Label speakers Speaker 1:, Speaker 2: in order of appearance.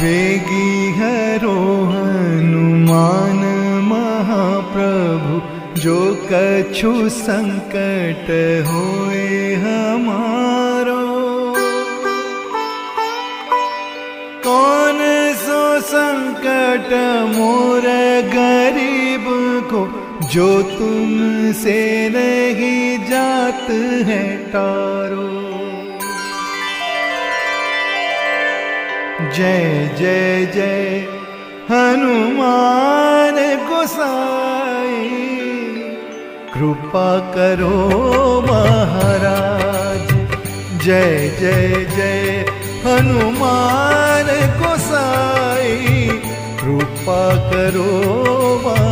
Speaker 1: वेगी हरो हनुमान महाप्रभु, जो कछु संकट होए हमारो। कौन सो संकट मोर गरीब को, जो तुमसे नहीं जात है टारो। जय जय जय हनुमान गोसाई, कृपा करो महाराज। जय जय जय हनुमान गोसाई, कृपा करो महाराज।